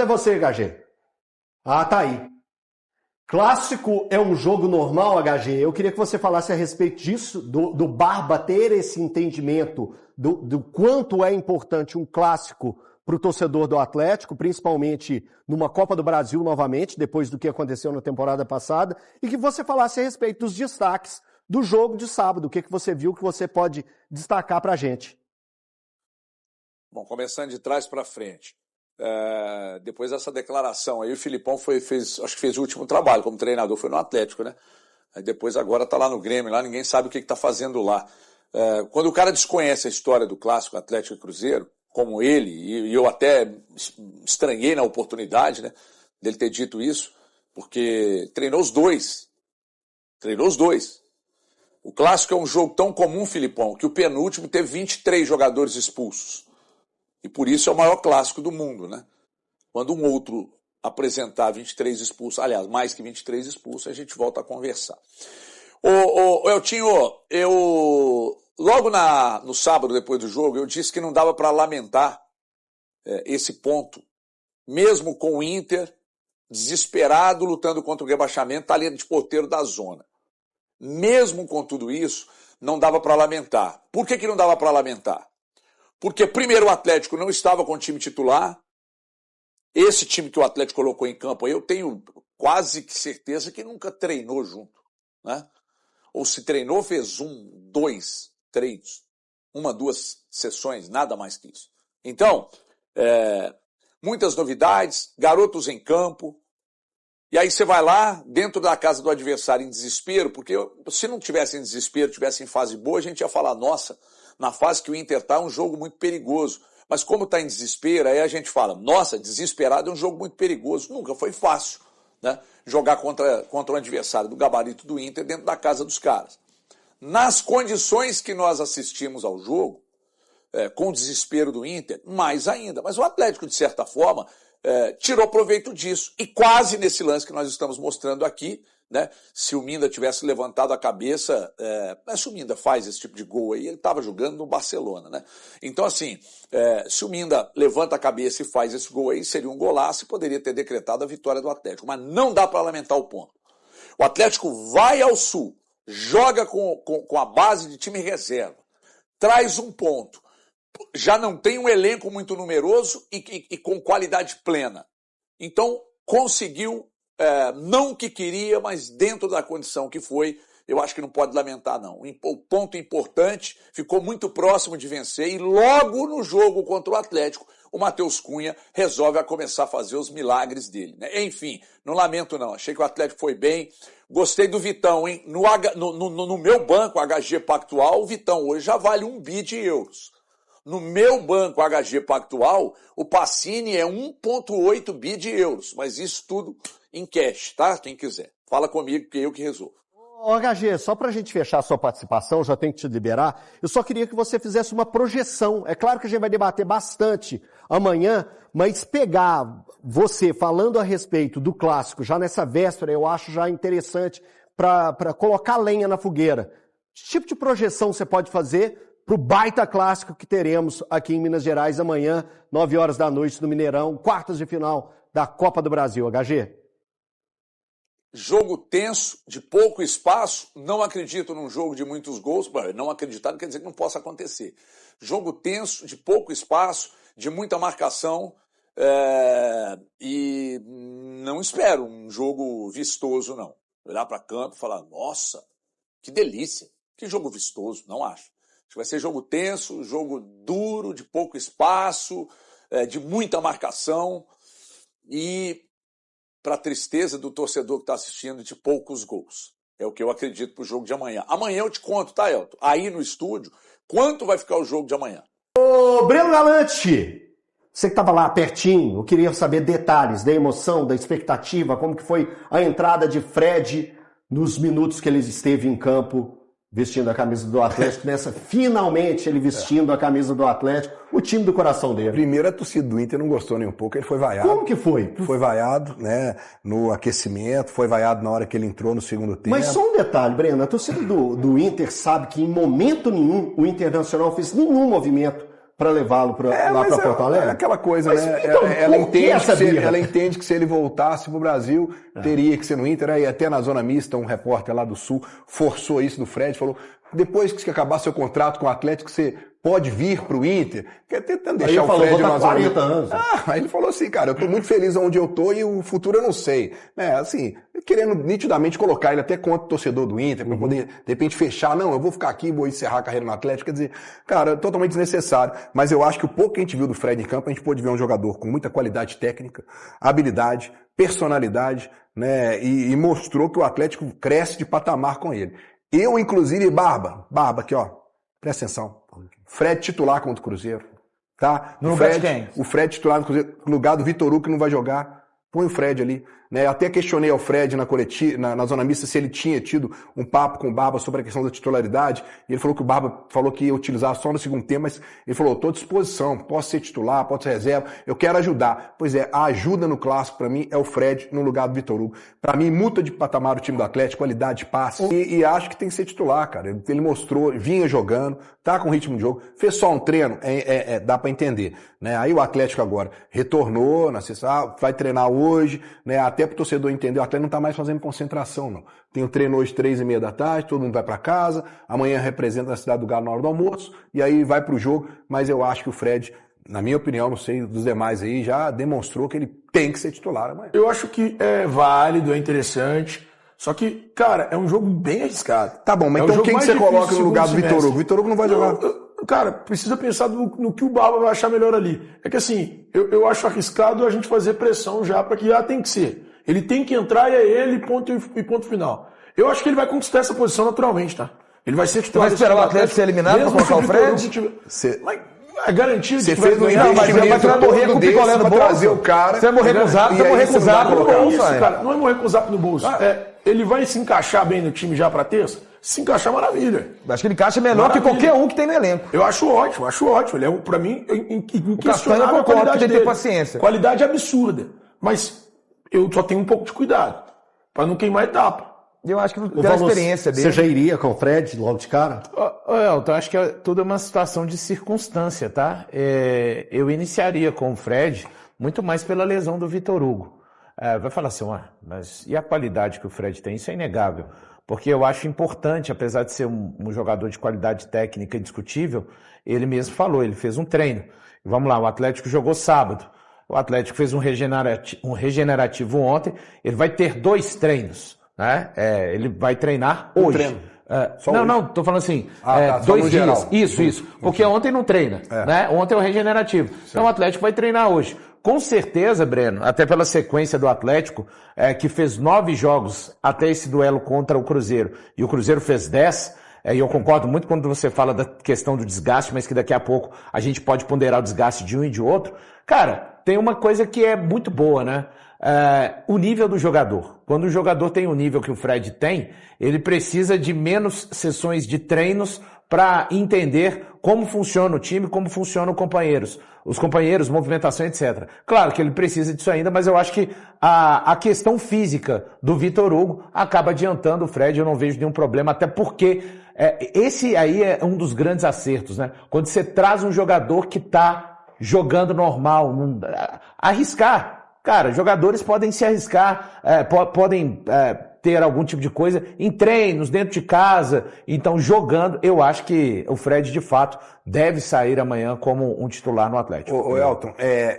É você, HG. Ah, tá aí. Clássico é um jogo normal, HG? Eu queria que você falasse a respeito disso, do Barba ter esse entendimento do quanto é importante um clássico para o torcedor do Atlético, principalmente numa Copa do Brasil novamente, depois do que aconteceu na temporada passada, e que você falasse a respeito dos destaques do jogo de sábado, o que você viu que você pode destacar para a gente. Bom, começando de trás para frente. Depois dessa declaração aí, o Filipão acho que fez o último trabalho como treinador, foi no Atlético, né? Aí depois agora tá lá no Grêmio, lá ninguém sabe o que tá fazendo lá. Quando o cara desconhece a história do clássico Atlético e Cruzeiro, como ele, e eu até estranhei na oportunidade, né, dele ter dito isso, porque treinou os dois. O clássico é um jogo tão comum, Filipão, que o penúltimo teve 23 jogadores expulsos. E por isso é o maior clássico do mundo, né? Quando um outro apresentar 23 expulsos, aliás, mais que 23 expulsos, a gente volta a conversar. Eltinho, logo no sábado, depois do jogo, eu disse que não dava para lamentar esse ponto, mesmo com o Inter desesperado, lutando contra o rebaixamento, tá ali de porteiro da zona. Mesmo com tudo isso, não dava para lamentar. Por que não dava para lamentar? Porque, primeiro, o Atlético não estava com o time titular. Esse time que o Atlético colocou em campo aí, eu tenho quase que certeza que nunca treinou junto, né? Ou se treinou, fez 1, 2 treinos. 1, 2 sessões, nada mais que isso. Então, muitas novidades, garotos em campo. E aí você vai lá, dentro da casa do adversário, em desespero, porque se não tivesse em desespero, tivesse em fase boa, a gente ia falar, nossa, na fase que o Inter está, é um jogo muito perigoso. Mas como está em desespero, aí a gente fala, nossa, desesperado é um jogo muito perigoso. Nunca foi fácil, né, jogar contra um adversário do gabarito do Inter dentro da casa dos caras. Nas condições que nós assistimos ao jogo, com o desespero do Inter, mais ainda. Mas o Atlético, de certa forma, tirou proveito disso. E quase nesse lance que nós estamos mostrando aqui, né, se o Minda tivesse levantado a cabeça, se o Minda faz esse tipo de gol aí, ele estava jogando no Barcelona, né? Então, assim, se o Minda levanta a cabeça e faz esse gol aí, seria um golaço e poderia ter decretado a vitória do Atlético. Mas não dá para lamentar o ponto. O Atlético vai ao Sul, joga com a base de time reserva, traz um ponto, já não tem um elenco muito numeroso e com qualidade plena. Então, conseguiu, não o que queria, mas dentro da condição que foi, eu acho que não pode lamentar, não. O ponto importante, ficou muito próximo de vencer e logo no jogo contra o Atlético, o Matheus Cunha resolve começar a fazer os milagres dele, né? Enfim, não lamento não, achei que o Atlético foi bem, gostei do Vitão, hein? No meu banco, HG Pactual, o Vitão hoje já vale 1 bi de euros. No meu banco HG Pactual, o Pacini é 1,8 bi de euros, mas isso tudo em cash, tá? Quem quiser. Fala comigo que eu que resolvo. Ô, HG, só para a gente fechar a sua participação, já tenho que te liberar, eu só queria que você fizesse uma projeção. É claro que a gente vai debater bastante amanhã, mas pegar você falando a respeito do clássico, já nessa véspera, eu acho já interessante para colocar lenha na fogueira. Que tipo de projeção você pode fazer para o baita clássico que teremos aqui em Minas Gerais amanhã, 9 horas da noite no Mineirão, quartas de final da Copa do Brasil, HG? Jogo tenso, de pouco espaço, não acredito num jogo de muitos gols, não acreditar não quer dizer que não possa acontecer. Jogo tenso, de pouco espaço, de muita marcação, e não espero um jogo vistoso, não. Olhar para campo e falar, nossa, que delícia, que jogo vistoso, não acho. Acho que vai ser jogo tenso, jogo duro, de pouco espaço, de muita marcação e, para a tristeza do torcedor que está assistindo, de poucos gols. É o que eu acredito para o jogo de amanhã. Amanhã eu te conto, tá, Elton? Aí no estúdio, quanto vai ficar o jogo de amanhã? Ô, Breno Galante, você que estava lá pertinho, eu queria saber detalhes da emoção, da expectativa, como que foi a entrada de Fred nos minutos que ele esteve em campo vestindo a camisa do Atlético, finalmente ele vestindo a camisa do Atlético, o time do coração dele. Primeiro, a torcida do Inter não gostou nem um pouco, ele foi vaiado. Como que foi? Foi vaiado, né, no aquecimento, foi vaiado na hora que ele entrou no segundo tempo. Mas só um detalhe, Breno, a torcida do Inter sabe que em momento nenhum o Internacional fez nenhum movimento para levá-lo lá para Porto Alegre? É aquela coisa, né? Então, ela entende que se ele voltasse pro Brasil, teria que ser no Inter. Aí até na Zona Mista, um repórter lá do Sul forçou isso do Fred, falou, depois que acabar seu contrato com o Atlético, você pode vir pro Inter. Tentando deixar o Fred na Zona Mista. 40 anos. Aí ele falou assim, cara, eu tô muito feliz onde eu tô e o futuro eu não sei. Assim, querendo nitidamente colocar ele até contra o torcedor do Inter, para poder, de repente, fechar. Não, eu vou ficar aqui, vou encerrar a carreira no Atlético. Quer dizer, cara, totalmente desnecessário. Mas eu acho que o pouco que a gente viu do Fred em campo, a gente pôde ver um jogador com muita qualidade técnica, habilidade, personalidade, né? E mostrou que o Atlético cresce de patamar com ele. Eu, inclusive, Barba aqui, ó, presta atenção. Fred titular contra o Cruzeiro, tá? O Fred titular no Cruzeiro, no lugar do Vitor Hugo que não vai jogar, põe o Fred ali. Né? Eu até questionei ao Fred na Zona Mista se ele tinha tido um papo com o Barba sobre a questão da titularidade, e ele falou que o Barba falou que ia utilizar só no segundo tempo, mas ele falou, estou à disposição, posso ser titular, posso ser reserva, eu quero ajudar. Pois é, a ajuda no clássico para mim é o Fred no lugar do Vitor Hugo. Para mim, muda de patamar o time do Atlético, qualidade de passe, e acho que tem que ser titular, cara. Ele mostrou, vinha jogando, tá com ritmo de jogo, fez só um treino, dá para entender. Né? Aí o Atlético agora retornou, vai treinar hoje, né? Até pro torcedor entender, o Atlético não tá mais fazendo concentração, não. Tem o treino hoje 3h30 da tarde, todo mundo vai para casa, amanhã representa a cidade do Galo na hora do almoço, e aí vai pro jogo, mas eu acho que o Fred, na minha opinião, não sei dos demais aí, já demonstrou que ele tem que ser titular amanhã. Eu acho que é válido, é interessante, só que, cara, é um jogo bem arriscado. Tá bom, mas então quem que você coloca no lugar do Vitor Hugo? O Vitor Hugo não vai jogar. Cara, precisa pensar no que o Barba vai achar melhor ali. É que assim, eu acho arriscado a gente fazer pressão já para que tem que ser. Ele tem que entrar e é ele, ponto final. Eu acho que ele vai conquistar essa posição naturalmente, tá? Ele vai ser titular. Vai esperar o Atlético ser eliminado para colocar o Fred? Mas é garantido que vai ganhar. Não, mas você vai morrer com o picolé no bolso. O cara, você vai morrer com o zap, você vai morrer com o zap no bolso. Cara, não é morrer com o zap no bolso. Ele vai se encaixar bem no time já para terça? Se encaixar, maravilha. Acho que ele encaixa melhor que qualquer um que tem no elenco. Eu acho ótimo. Ele é, pra mim, inquestionável a qualidade dele. Tem que ter paciência. Qualidade absurda. Mas eu só tenho um pouco de cuidado, para não queimar etapa. Eu acho que pela experiência dele... Você já iria com o Fred logo de cara? Elton, acho que tudo é uma situação de circunstância, tá? Eu iniciaria com o Fred muito mais pela lesão do Vitor Hugo. Vai falar assim, mas e a qualidade que o Fred tem? Isso é inegável. Porque eu acho importante, apesar de ser um jogador de qualidade técnica indiscutível, ele mesmo falou, ele fez um treino. Vamos lá, o Atlético jogou sábado. O Atlético fez um regenerativo ontem. Ele vai ter 2 treinos, né? Ele vai treinar hoje. Treino. Não, tô falando assim, 2 dias. Isso. Porque ontem não treina, né? Ontem é o regenerativo. Sim. Então o Atlético vai treinar hoje. Com certeza, Breno, até pela sequência do Atlético, que fez 9 jogos até esse duelo contra o Cruzeiro, e o Cruzeiro fez 10, e eu concordo muito quando você fala da questão do desgaste, mas que daqui a pouco a gente pode ponderar o desgaste de um e de outro. Cara, tem uma coisa que é muito boa, né? O nível do jogador. Quando o jogador tem o nível que o Fred tem, ele precisa de menos sessões de treinos para entender como funciona o time, como funcionam os companheiros, movimentação, etc. Claro que ele precisa disso ainda, mas eu acho que a questão física do Vitor Hugo acaba adiantando o Fred, eu não vejo nenhum problema, até porque esse aí é um dos grandes acertos, né? Quando você traz um jogador que está jogando normal, arriscar. Cara, jogadores podem se arriscar, podem ter algum tipo de coisa em treinos, dentro de casa, então jogando, eu acho que o Fred de fato deve sair amanhã como um titular no Atlético. Ô Elton,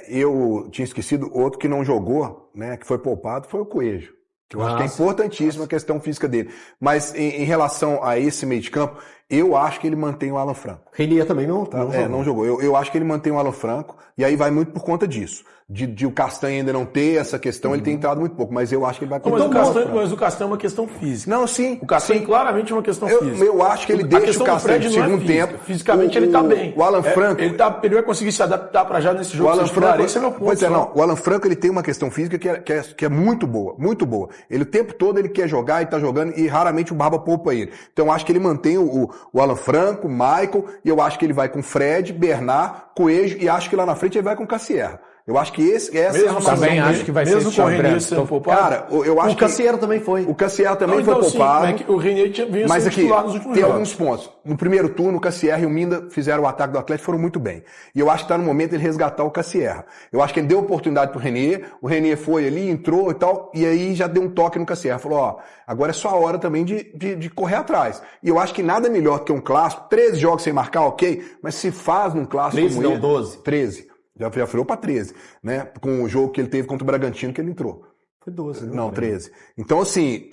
eu tinha esquecido outro que não jogou, né, que foi poupado, foi o Coelho. Que eu acho que é importantíssima a questão física dele. Mas em relação a esse meio de campo, eu acho que ele mantém o Alan Franco. Renier também não jogou. Eu acho que ele mantém o Alan Franco, e aí vai muito por conta disso. De o Castanho ainda não ter essa questão, ele tem entrado muito pouco, mas eu acho que ele vai... Mas o Castanho é uma questão física. Não, sim. O Castanho claramente é uma questão física. Eu acho que ele deixa o Castanho no segundo tempo. Fisicamente ele tá bem. O Alan Franco... Ele vai conseguir se adaptar para já nesse jogo. O Alan Franco, esse é meu ponto. Pois é, não. O Alan Franco, ele tem uma questão física que é muito boa, muito boa. Ele o tempo todo ele quer jogar e tá jogando, e raramente o Barba poupa ele. Então eu acho que ele mantém o Alan Franco, o Michael, e eu acho que ele vai com Fred, Bernard, Coelho, e acho que lá na frente ele vai com Cassierra. Eu acho que essa é a armação. Também acho que vai ser mesmo com o Renier sendo poupado. Cara, eu acho O Cassiero também foi. O Cassiero também Não, foi então, poupado. sim, o Renier vinha Mas sendo aqui, titular nos últimos tem jogos. alguns pontos. No primeiro turno, o Cassiero e o Minda fizeram o ataque do Atlético, foram muito bem. E eu acho que está no momento de ele resgatar o Cassiero. Eu acho que ele deu oportunidade pro Renier, o Renier foi ali, entrou e tal, e aí já deu um toque no Cassiero. Falou, ó, agora é só a hora também de correr atrás. E eu acho que nada melhor que um clássico, 13 jogos sem marcar, ok, mas se faz num clássico 13 como não, ele, 12. 13. Já virou para 13, né? Com o jogo que ele teve contra o Bragantino, que ele entrou. Foi 12. Não, 13. Então, assim,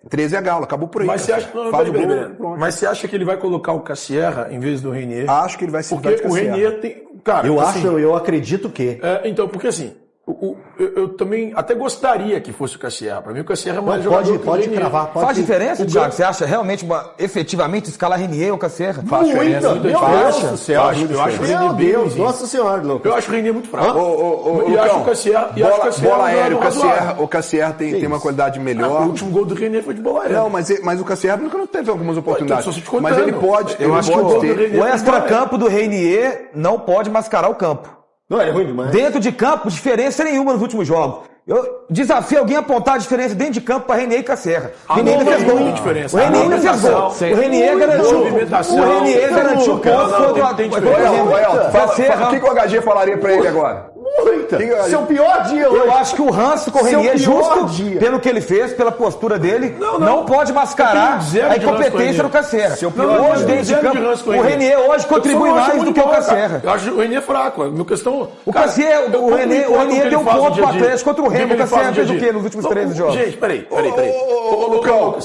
13 é Galo, acabou por aí. Mas você acha, pronto. mas você acha que ele vai colocar o Cassiero em vez do Renier? Acho que ele vai se Porque o Renier tem... Cara, Eu acredito que... então, porque assim, eu também até gostaria que fosse o Cassiero. Para mim, o Cassiero é mais jogador Pode cravar. Faz diferença, Thiago? Você acha realmente efetivamente escalar Renier ou Cassiero? Faz diferença. Meu Deus do céu. Eu acho o Renier Meu bem Deus, ruimzinho. nossa senhora, Lucas. Eu acho o Renier muito fraco. E acho o Cassiero... Bola aérea, o Cassiero tem uma qualidade melhor. O último gol do Renier foi de bola aérea. Não, mas o Cassiero nunca não teve algumas oportunidades. Então, só te contando. Mas ele pode, Eu acho que o gol do Renier O extra-campo do Renier não pode mascarar o campo. Não, é ruim demais. Dentro de campo, diferença nenhuma nos últimos jogos. Eu desafio alguém a apontar a diferença dentro de campo para Renier e Cassiero. Renier ainda fez gol. O Renier ainda fez gol. O Renier garantiu. O Renier garantiu pontos contra o Cassiero. O que o HG falaria para ele agora? Muita. Seu pior dia hoje. Eu acho que o ranço com o Renier, justo pelo que ele fez, pela postura dele, não pode mascarar a incompetência do Cassiero. Hoje, dentro de campo, o Renier hoje contribui mais do que o Cassiero. Eu acho o Renier fraco. A questão... O Renier deu ponto pro Atlético contra o Remo. O Cassiero fez o quê nos últimos 13 jogos? Gente, peraí. Ô, Lucão,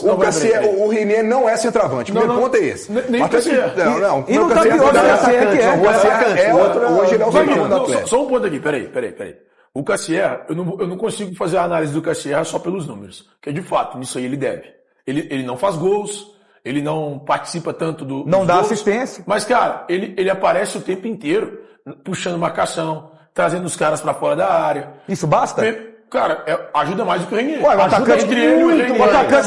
o Renier não é centroavante. O primeiro ponto é esse. Nem o Cassiero. Não. E não tá pior que o Cassiero, que é. Hoje ele é o centroavante do Atlético. Só um ponto aqui, peraí. O Cassiero, eu não consigo fazer a análise do Cassiero só pelos números. Porque, de fato, nisso aí ele deve. Ele não faz gols, ele não participa tanto do. Não dá gols, assistência. Mas, cara, ele aparece o tempo inteiro, puxando marcação, trazendo os caras pra fora da área. Isso basta? Cara, ajuda mais do que o Renier. Ué, o atacante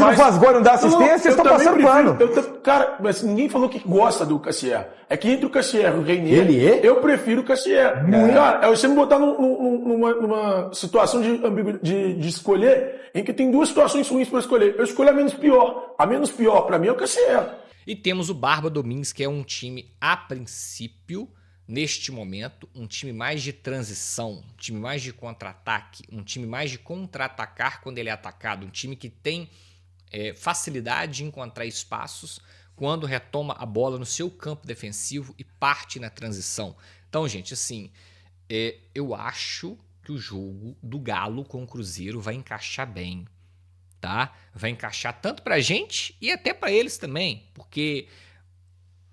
não faz gol e não dá assistência, vocês estão passando pano. Cara, mas ninguém falou que gosta do Cassiero. É que entre o Cassiero e o Renier, eu prefiro o Cassiero. Cara, você me botar numa situação de escolher, em que tem duas situações ruins para escolher. Eu escolho a menos pior. A menos pior, para mim, é o Cassiero. E temos o Barba Domingues, que é um time, a princípio, neste momento, um time mais de transição, um time mais de contra-ataque, um time mais de contra-atacar quando ele é atacado, um time que tem facilidade de encontrar espaços quando retoma a bola no seu campo defensivo e parte na transição. Então, gente, assim, eu acho que o jogo do Galo com o Cruzeiro vai encaixar bem, tá? Vai encaixar tanto pra gente e até pra eles também, porque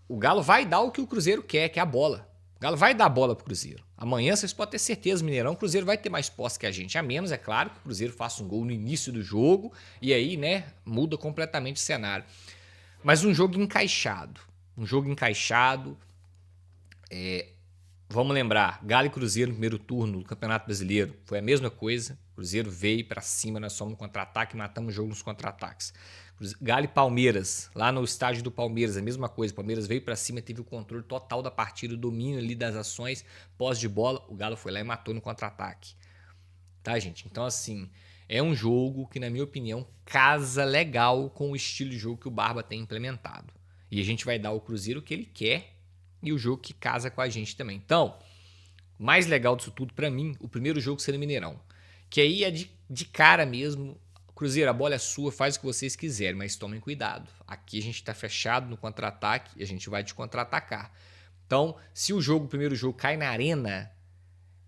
o Galo vai dar o que o Cruzeiro quer, que é a bola. O Galo vai dar a bola pro Cruzeiro. Amanhã vocês podem ter certeza, Mineirão, o Cruzeiro vai ter mais posse que a gente. A menos, é claro, que o Cruzeiro faça um gol no início do jogo e aí, né, muda completamente o cenário. Mas um jogo encaixado. Vamos lembrar, Galo e Cruzeiro no primeiro turno do Campeonato Brasileiro foi a mesma coisa. O Cruzeiro veio pra cima, nós somos no contra-ataque, matamos o jogo nos contra-ataques. Galo e Palmeiras, lá no estádio do Palmeiras, a mesma coisa. O Palmeiras veio pra cima, teve o controle total da partida, o domínio ali das ações, pós de bola, o Galo foi lá e matou no contra-ataque. Tá, gente? Então, assim, é um jogo que, na minha opinião, casa legal com o estilo de jogo que o Barba tem implementado. E a gente vai dar ao Cruzeiro o que ele quer e o jogo que casa com a gente também. Então, mais legal disso tudo, pra mim, o primeiro jogo ser no Mineirão. Que aí é de cara mesmo. Cruzeiro, a bola é sua, faz o que vocês quiserem, mas tomem cuidado. Aqui a gente está fechado no contra-ataque e a gente vai te contra-atacar. Então, se o primeiro jogo cai na arena,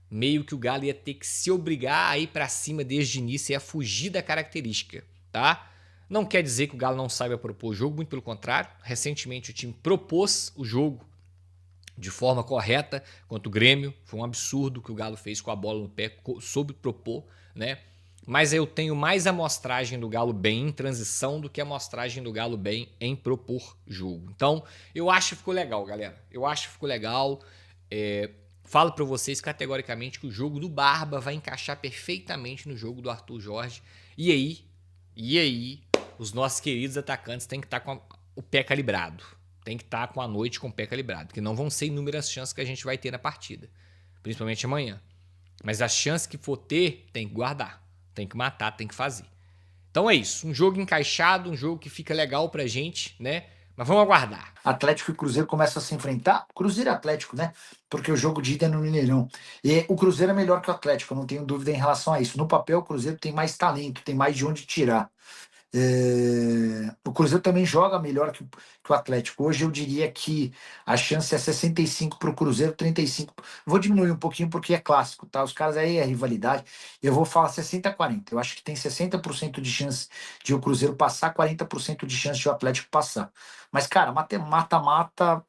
meio que o Galo ia ter que se obrigar a ir para cima desde o início e a fugir da característica, tá? Não quer dizer que o Galo não saiba propor o jogo, muito pelo contrário. Recentemente o time propôs o jogo de forma correta contra o Grêmio. Foi um absurdo o que o Galo fez com a bola no pé, soube propor, né? Mas eu tenho mais amostragem do Galo bem em transição do que a amostragem do Galo bem em propor jogo. Então, eu acho que ficou legal, galera. Eu acho que ficou legal. Falo para vocês categoricamente que o jogo do Barba vai encaixar perfeitamente no jogo do Arthur Jorge. E aí, os nossos queridos atacantes têm que estar com o pé calibrado. Tem que estar com a noite com o pé calibrado. Porque não vão ser inúmeras chances que a gente vai ter na partida. Principalmente amanhã. Mas a chance que for ter, tem que guardar. Tem que matar, tem que fazer. Então é isso. Um jogo encaixado, um jogo que fica legal pra gente, né? Mas vamos aguardar. Atlético e Cruzeiro começam a se enfrentar. Cruzeiro e Atlético, né? Porque o jogo de ida é no Mineirão. E o Cruzeiro é melhor que o Atlético, eu não tenho dúvida em relação a isso. No papel, o Cruzeiro tem mais talento, tem mais de onde tirar. O Cruzeiro também joga melhor que o Atlético. Hoje eu diria que a chance é 65 para o Cruzeiro, 35. Vou diminuir um pouquinho porque é clássico, tá? Os caras aí é rivalidade. Eu vou falar 60-40. Eu acho que tem 60% de chance de o Cruzeiro passar, 40% de chance de o Atlético passar. Mas, cara, mata-mata,